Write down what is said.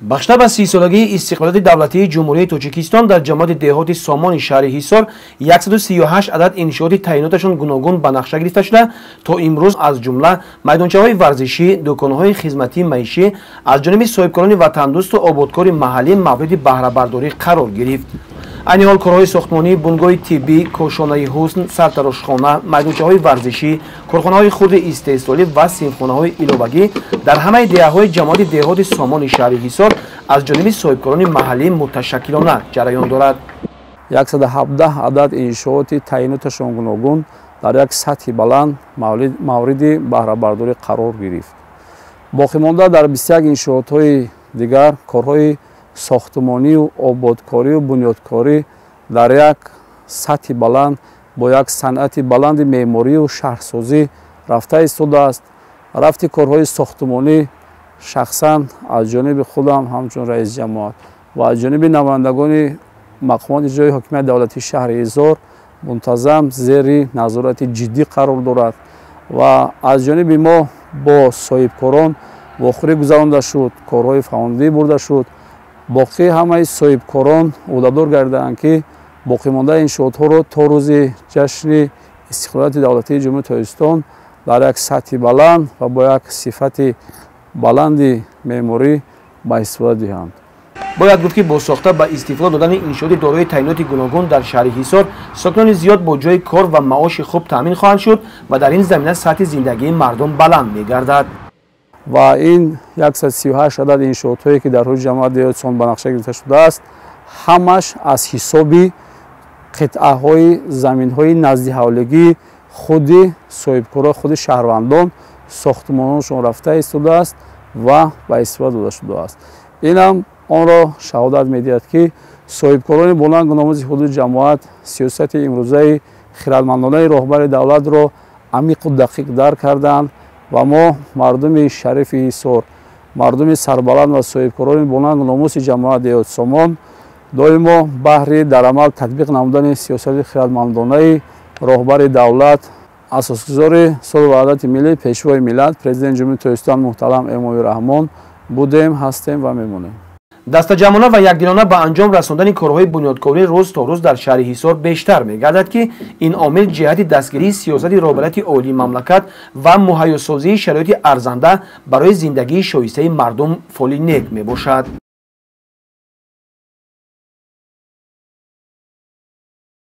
бахшта ба 30 солагии истиқлолияти давлатии ҷумҳурияи Тоҷикистон дар ҷамоати деҳоти Сомони шаҳри Ҳисор 138 адад иншооти таъйиноташон гуногун ба нақша гирифта шуда, то имрӯз аз ҷумла майдончаҳои варзишӣ, дӯконҳои хизматӣ маишӣ аз ҷониби соҳибкорони ватандӯсту ободкори маҳаллӣ мавриди баҳрабардорӣ қарор гирифт. айни ҳол корҳои сохтмонӣ, бунгоҳи тиббӣ, кошонаи ҳусн, сартарошхона, майдончаҳои варзишӣ, корхонаҳои хурди истеҳсолӣ ва синфхонаҳои иловагӣ дар ҳамаи деҳаҳои ҷамоати деҳоти Сомони шаҳри Ҳисор аз ҷониби соҳибкорони маҳаллӣ муташаккилона ҷараён дорад. 117 адад иншооти таъйиноташон гуногун дар як сатҳи баланд мавриди баҳрабардорӣ қарор гирифт. боқимонда дар 21 иншоотҳои дигар корҳои сохтмонию ободкорию бунёдкорӣ дар як сатҳи баланд бо як санъати баланди меъморию шаҳрсозӣ рафта истодааст. рафти корҳои сохтмонӣ шахсан аз ҷониби худам ҳамчун раиси ҷамоат ва аз ҷониби намояндагони мақомоти иҷроии ҳокимияти давлатии шаҳри Ҳизор мунтазам зери назорати ҷиддӣ қарор дорад ва аз ҷониби мо бо соҳибкорон вохӯрӣ гузаронида шуд, корҳои фаҳмондӣ бурда шуд. боқӣ ҳамаи соҳибкорон ӯҳдадор гардиданд ки боқимондаи иншоотҳоро то рӯзи ҷашни истиқлолияти давлатии ҷумҳурии Тоҷикистон дар як сатҳи баланд ва бо як сифати баланди меъморӣ ба истифода диҳанд. бояд гуфт ки бо сохта ба истифода додани иншооти дорои таъйиноти гуногун дар шаҳри Ҳисор сокинони зиёд бо ҷои кор ва маоши хуб таъмин хоҳанд шуд ва дар ин замина сатҳи зиндагии мардум баланд мегардад. ва ин 138 адад иншоотҳое ки дар ҳуҷ ҷамоати деҳоти Сомон ба нақша гирифта шудааст, ҳамаш аз ҳисоби қитъаҳои заминҳои назди ҳавлигии худи соҳибкорон, худи шаҳрвандон сохтмононшон рафта истодааст ва ба истифода дода шудааст. инам онро шаҳодат медиҳад ки соҳибкорони боланду номузи ҳудуди ҷамоат сиёсати имрӯзаи хиратмандонаи роҳбари давлатро амиқу дақиқ дарк карданд ва мо мардуми шарифи Ҳисор, мардуми сарбаланд ва соҳибкорони боланду номуси ҷамоати деҳоти Сомон доимо баҳри дар амал татбиқ намудани сиёсати хиратмандонаи роҳбари давлат, асосгузори сулҳу ваҳдати миллӣ, пешвои миллат, президенти ҷумҳурии Тоҷикистон муҳтарам Эмомали Раҳмон будем, ҳастем ва мемонем. дастаҷамона ва якдилона ба анҷом расондани корҳои бунёдкорӣ рӯз то рӯз дар шаҳри Ҳисор бештар мегардад ки ин омил ҷиҳати дастгирии сиёсати роҳбарияти олии мамлакат ва муҳайёсозии шароити арзанда барои зиндагии шоистаи мардум фоли нек мебошад.